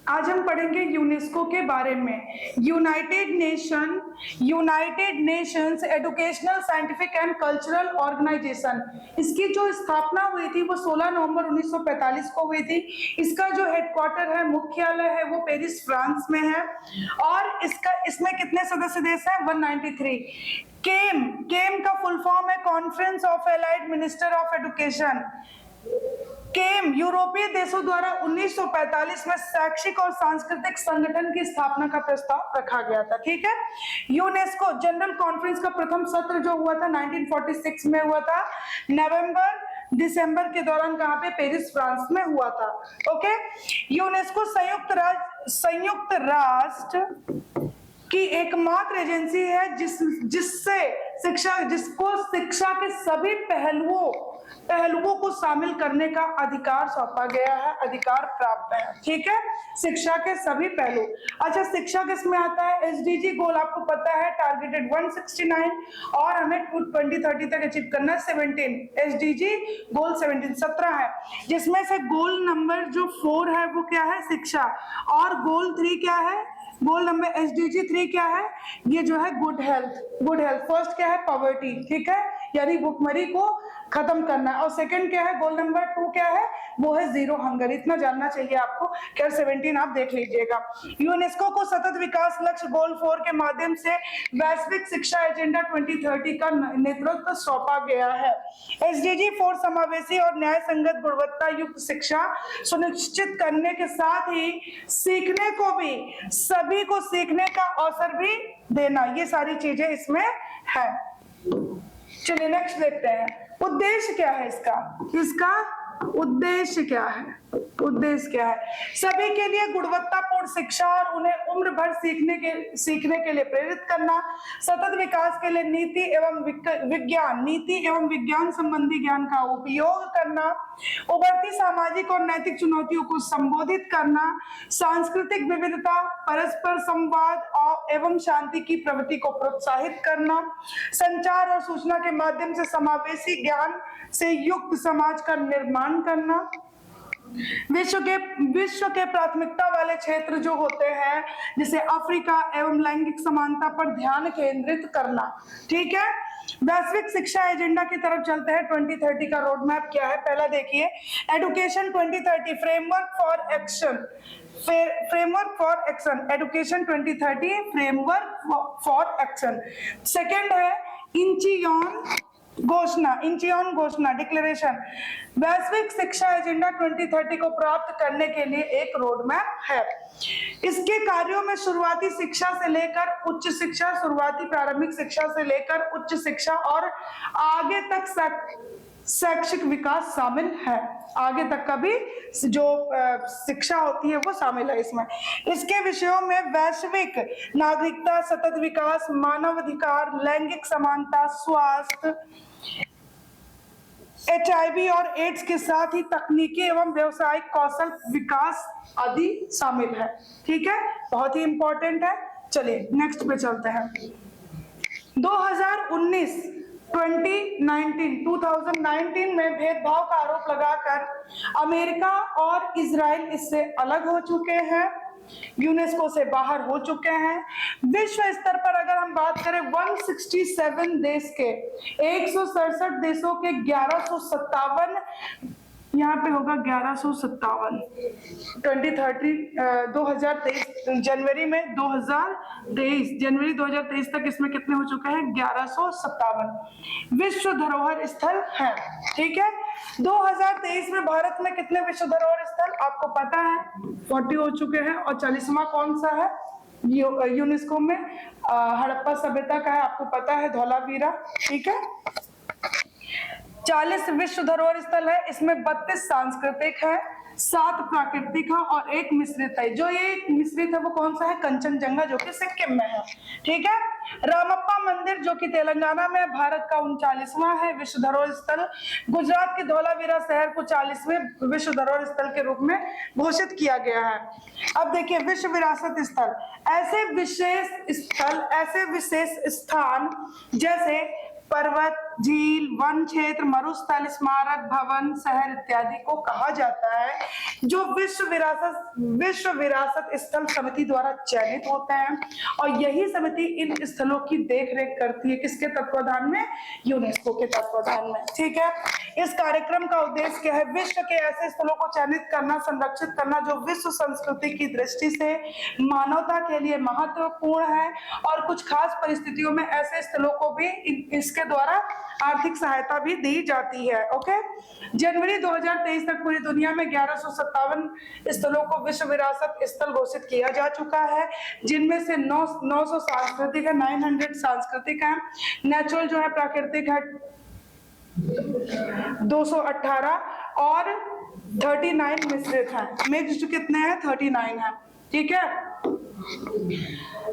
आज हम पढ़ेंगे यूनेस्को के बारे में। United Nations Educational, Scientific and Cultural Organisation. इसकी जो स्थापना हुई थी वो 16 नवंबर 1945 को हुई थी। इसका जो हेडक्वार्टर है, मुख्यालय है, वो पेरिस फ्रांस में है। और इसमें कितने सदस्य देश हैं? 193। केम का फुल फॉर्म है conference of allied minister of education. CAME यूरोपीय देशों द्वारा 1945 में शैक्षिक और सांस्कृतिक संगठन की स्थापना का प्रस्ताव रखा गया था। ठीक है। यूनेस्को जनरल कॉन्फ्रेंस का प्रथम सत्र जो हुआ था 1946 में हुआ था, नवंबर दिसंबर के दौरान। कहां पे? पेरिस फ्रांस में हुआ था। ओके। यूनेस्को संयुक्त राष्ट्र की एकमात्र एजेंसी है जिसको शिक्षा के सभी पहलुओं को शामिल करने का अधिकार सौंपा गया है, अधिकार प्राप्त है। ठीक है। शिक्षा के सभी पहलू। अच्छा, शिक्षा किसमें आता है? एसडीजी गोल आपको पता है, टारगेटेड 169 और हमें 2030 तक अचीव करना है 17। एसडीजी गोल 17 है, जिसमें से गोल नंबर जो 4 है वो क्या है? शिक्षा। और गोल 3 क्या है? गोल नंबर एसडीजी 3 क्या है? ये जो है गुड हेल्थ। फर्स्ट क्या है? पॉवर्टी। ठीक है, यानी भुखमरी को खत्म करना। और सेकंड क्या है? गोल नंबर 2 क्या है? वो है जीरो हंगर। इतना जानना चाहिए आपको। केवल 17 आप देख लीजिएगा। यूनेस्को को सतत विकास लक्ष्य गोल 4 के माध्यम से वैश्विक शिक्षा एजेंडा 2030 का नेतृत्व सौंपा गया है। एसडीजी 4 समावेशी और न्याय संगत गुणवत्ता युक्त शिक्षा सुनिश्चित करने के साथ ही सीखने को भी, सभी को सीखने का अवसर भी देना, ये सारी चीजें इसमें है। चलिए नेक्स्ट देखते हैं। उद्देश्य क्या है इसका उद्देश्य क्या है? सभी के लिए गुणवत्तापूर्ण शिक्षा और उन्हें उम्र भर सीखने के लिए प्रेरित करना, सतत विकास के लिए नीति एवं विज्ञान संबंधी ज्ञान का उपयोग करना, उभरती सामाजिक और नैतिक चुनौतियों को संबोधित करना, सांस्कृतिक विविधता, परस्पर संवाद एवं शांति की प्रवृत्ति को प्रोत्साहित करना, संचार और सूचना के माध्यम से समावेशी ज्ञान से युक्त समाज का निर्माण करना, विश्व के प्राथमिकता वाले क्षेत्र जो होते हैं जैसे अफ्रीका एवं लैंगिक समानता पर ध्यान केंद्रित करना। ठीक है। वैश्विक शिक्षा एजेंडा की तरफ चलते हैं। 2030 का रोड मैप क्या है? पहला देखिए, education 2030 framework for action. Education 2030 framework for action. Second है इंचियोन घोषणा डिक्लेरेशन। वैश्विक शिक्षा एजेंडा 2030 को प्राप्त करने के लिए एक रोड मैप है। इसके कार्यों में शुरुआती शिक्षा से लेकर उच्च शिक्षा, शुरुआती प्रारंभिक शिक्षा से लेकर उच्च शिक्षा और आगे तक शैक्षिक विकास शामिल है। आगे तक का भी जो शिक्षा होती है वो शामिल है इसमें। इसके विषयों में वैश्विक नागरिकता, सतत विकास, मानवाधिकार, लैंगिक समानता, स्वास्थ्य, HIV और एड्स के साथ ही तकनीकी एवं व्यवसायिक कौशल विकास आदि शामिल है। ठीक है, बहुत ही इंपॉर्टेंट है। चलिए नेक्स्ट पे चलते हैं। 2019 में भेदभाव का आरोप लगाकर अमेरिका और इजराइल इससे अलग हो चुके हैं, यूनेस्को से बाहर हो चुके हैं। विश्व स्तर पर अगर हम बात करें 167 देश के 167 देशों के 1157, यहाँ पे होगा 1157 2023 जनवरी 2023 तक इसमें कितने हो चुके हैं? 1157 विश्व धरोहर स्थल है। ठीक है। 2023 में भारत में कितने विश्व धरोहर स्थल आपको पता है? 40 हो चुके हैं। और 40वां कौन सा है यूनेस्को में? हड़प्पा सभ्यता का है, आपको पता है, धौलावीरा। ठीक है। 40 विश्व धरोहर स्थल है। इसमें 32 सांस्कृतिक है, 7 प्राकृतिक है और 1 मिश्रित है। जो ये मिश्रित है वो कौन सा है? कंचनजंगा, जो कि सिक्किम में है। ठीक है। रामप्पा मंदिर जो कि तेलंगाना में, भारत का 39वां है विश्व धरोहर स्थल। गुजरात के धौलावीरा शहर को 40वें विश्व धरोहर स्थल के रूप में घोषित किया गया है। अब देखिए विश्व विरासत स्थल, ऐसे विशेष स्थान जैसे पर्वत, झील, वन क्षेत्र, मरुस्थल, स्मारक, भवन, शहर इत्यादि को कहा जाता है जो विश्व विरासत स्थल समिति द्वारा चयनित होते हैं। और यही समिति इन स्थलों की देखरेख करती है, किसके तत्वाधान में? यूनेस्को के तत्वाधान में। ठीक है, इस कार्यक्रम का उद्देश्य क्या है? विश्व के ऐसे स्थलों को चयनित करना, संरक्षित करना जो विश्व संस्कृति की दृष्टि से मानवता के लिए महत्वपूर्ण है, और कुछ खास परिस्थितियों में ऐसे स्थलों को भी इसके द्वारा आर्थिक सहायता भी दी जाती है। ओके, जनवरी 2023 तक पूरी दुनिया में 1157 स्थलों को विश्व विरासत स्थल घोषित किया जा चुका है, जिनमें से 900 सांस्कृतिक है, 900 सांस्कृतिक है, नेचुरल जो है प्राकृतिक है 218, और 39 मिश्रित है। मिक्स्ड कितने हैं? 39 है। ठीक है,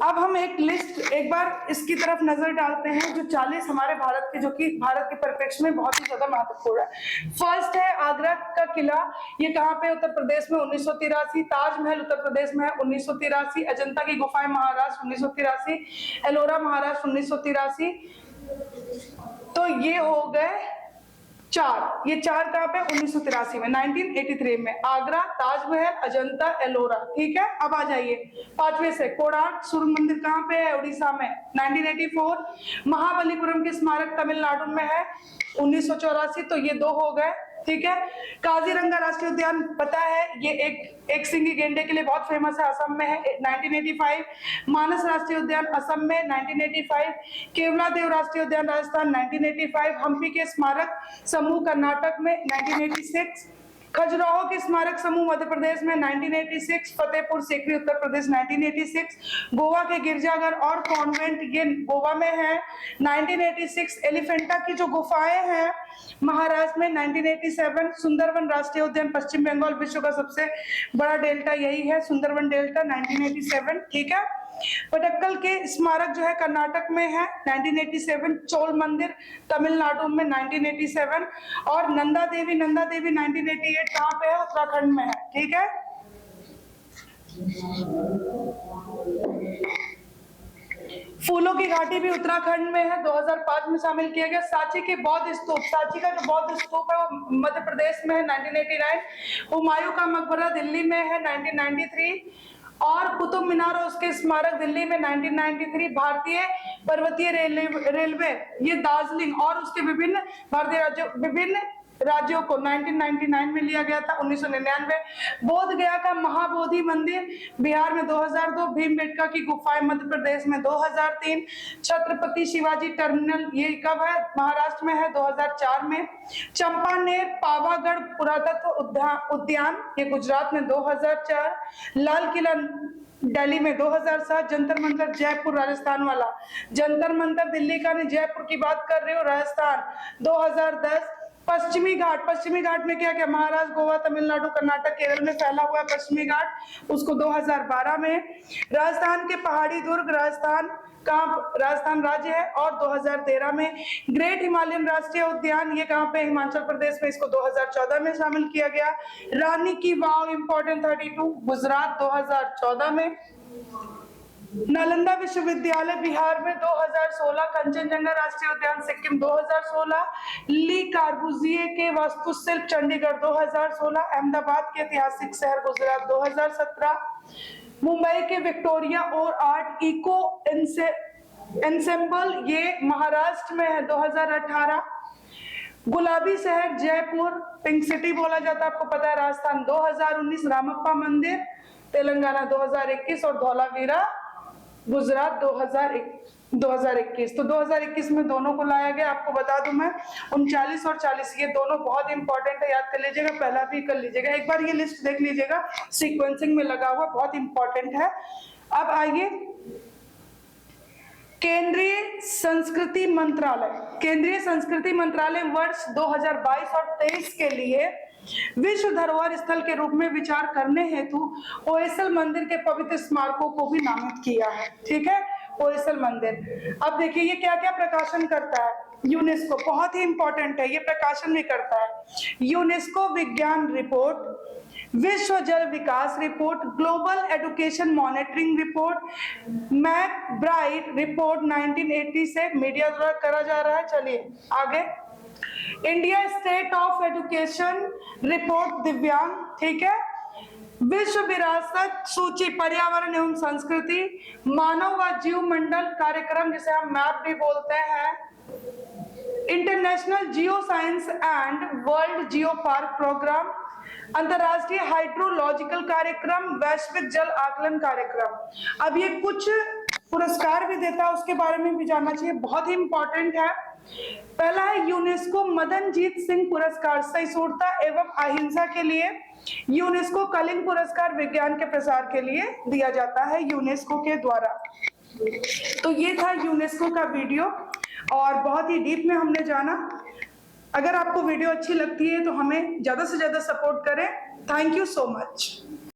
अब हम एक बार इसकी तरफ नजर डालते हैं जो 40 हमारे भारत के, जो कि भारत के परिप्रेक्ष्य में बहुत ही ज्यादा महत्वपूर्ण है। फर्स्ट है आगरा का किला, ये कहाँ पे? उत्तर प्रदेश में 1983। ताजमहल उत्तर प्रदेश में है 1983। अजंता की गुफाएं महाराष्ट्र 1983। एलोरा महाराष्ट्र 1983। तो ये हो गए 4, ये 4 कहाँ पे? 1983 में, 1983 में आगरा, ताजमहल, अजंता, एलोरा। ठीक है, अब आ जाइए 5वें से। कोणार्क सूर्य मंदिर कहाँ पे है? उड़ीसा में, 1984। महाबलीपुरम के स्मारक तमिलनाडु में है 1984। तो ये 2 हो गए। ठीक है, काजीरंगा राष्ट्रीय उद्यान पता है, ये एक सिंगी गेंडे के लिए बहुत फेमस है, असम में है, 1985। मानस राष्ट्रीय उद्यान असम में, 1985। केवला देव राष्ट्रीय उद्यान राजस्थान, 1985। हम्पी के स्मारक समूह कर्नाटक में, 1986। खजुराहो के स्मारक समूह मध्य प्रदेश में, 1986। फतेहपुर सीकरी उत्तर प्रदेश, 1986। गोवा के गिरजाघर और कॉन्वेंट ये गोवा में है, 1986। एलिफेंटा की जो गुफाएं हैं महाराष्ट्र में, 1987। सुंदरवन राष्ट्रीय उद्यान पश्चिम बंगाल, विश्व का सबसे बड़ा डेल्टा यही है, सुंदरवन डेल्टा, 1987। ठीक है, पटक्कल के स्मारक जो है कर्नाटक में है, 1987। चोल मंदिर तमिलनाडु में, 1987। और नंदा देवी 1988 कहाँ पे है? उत्तराखंड में है। ठीक है, फूलों की घाटी भी उत्तराखंड में है, 2005 में शामिल किया गया। सांची के बौद्ध स्तूप, सांची का जो बौद्ध स्तूप है वो मध्य प्रदेश में है, 1989। हुमायूं का मकबरा दिल्ली में है, 1993। और कुतुब मीनार और उसके स्मारक दिल्ली में, 1993। भारतीय पर्वतीय रेलवे ये दार्जिलिंग और उसके विभिन्न राज्यों को 1999 में लिया गया था, 1999। बोध गया का महाबोधि मंदिर बिहार में 2002। भीमबेटका की गुफाएं मध्य प्रदेश में 2003। छत्रपति शिवाजी टर्मिनल ये कब है? महाराष्ट्र में है, 2004 में। चंपानेर पावागढ़ पुरातत्व उद्यान ये गुजरात में, 2004। लाल किला दिल्ली में, 2007। जंतर मंतर जयपुर राजस्थान वाला, जंतर मंतर दिल्ली का नहीं, जयपुर की बात कर रही हूँ, राजस्थान, 2010। पश्चिमी घाट में क्या क्या? महाराष्ट्र, गोवा, तमिलनाडु, कर्नाटक, केरल में फैला हुआ है पश्चिमी घाट, उसको 2012 में। राजस्थान के पहाड़ी दुर्ग, राजस्थान राज्य है, और 2013 में। ग्रेट हिमालयन राष्ट्रीय उद्यान ये कहाँ पे? हिमाचल प्रदेश में, इसको 2014 में शामिल किया गया। रानी की वाव इम्पोर्टेंट 32 गुजरात, 2014 में। नालंदा विश्वविद्यालय बिहार में, 2016। कंचनजंगा राष्ट्रीय उद्यान सिक्किम, 2016। ली कार्बुजिए के वास्तुशिल्प चंडीगढ़, 2016। अहमदाबाद के ऐतिहासिक शहर गुजरात, 2017। मुंबई के विक्टोरिया और आर्ट इको एंसेम्बल ये महाराष्ट्र में है, 2018। गुलाबी शहर जयपुर पिंक सिटी बोला जाता है, आपको पता है, राजस्थान, 2019। रामप्पा मंदिर तेलंगाना, 2021। और धौलावीरा गुजरात, 2021। तो 2021 में दोनों को लाया गया। आपको बता दूं मैं 39 और 40 ये दोनों बहुत इंपॉर्टेंट है, याद कर लीजिएगा, पहला भी कर लीजिएगा, एक बार ये लिस्ट देख लीजिएगा, सीक्वेंसिंग में लगा हुआ, बहुत इंपॉर्टेंट है। अब आइए केंद्रीय संस्कृति मंत्रालय वर्ष 2022 और 23 के लिए विश्व धरोहर स्थल के रूप में विचार करने हेतु होयसल मंदिर के पवित्र स्मारकों को भी नामित किया है। ठीक है, होयसल मंदिर। अब देखिए ये क्या क्या प्रकाशन करता है? यूनेस्को, बहुत ही इंपॉर्टेंट है, ये प्रकाशन भी करता है। यूनेस्को विज्ञान रिपोर्ट, विश्व जल विकास रिपोर्ट, global education monitoring report, MacBride report 1980 से मीडिया द्वारा करा जा रहा है। चलिए आगे, India state of education report दिव्यांग, ठीक है। विश्व विरासत सूची पर्यावरण एवं संस्कृति, मानव व जीव मंडल कार्यक्रम जिसे हम मैप भी बोलते हैं, International Geoscience and World Geopark Programme, अंतरराष्ट्रीय हाइड्रोलॉजिकल कार्यक्रम, वैश्विक जल आकलन कार्यक्रम। अब ये कुछ पुरस्कार भी देता है, उसके बारे में भी जानना चाहिए, बहुत ही इंपॉर्टेंट है। पहला है यूनेस्को मदनजीत सिंह पुरस्कार सहिष्णुता एवं अहिंसा के लिए, यूनेस्को कलिंग पुरस्कार विज्ञान के प्रसार के लिए दिया जाता है यूनेस्को के द्वारा। तो ये था यूनेस्को का वीडियो और बहुत ही डीप में हमने जाना। अगर आपको वीडियो अच्छी लगती है तो हमें ज्यादा से ज्यादा सपोर्ट करें। Thank you so much.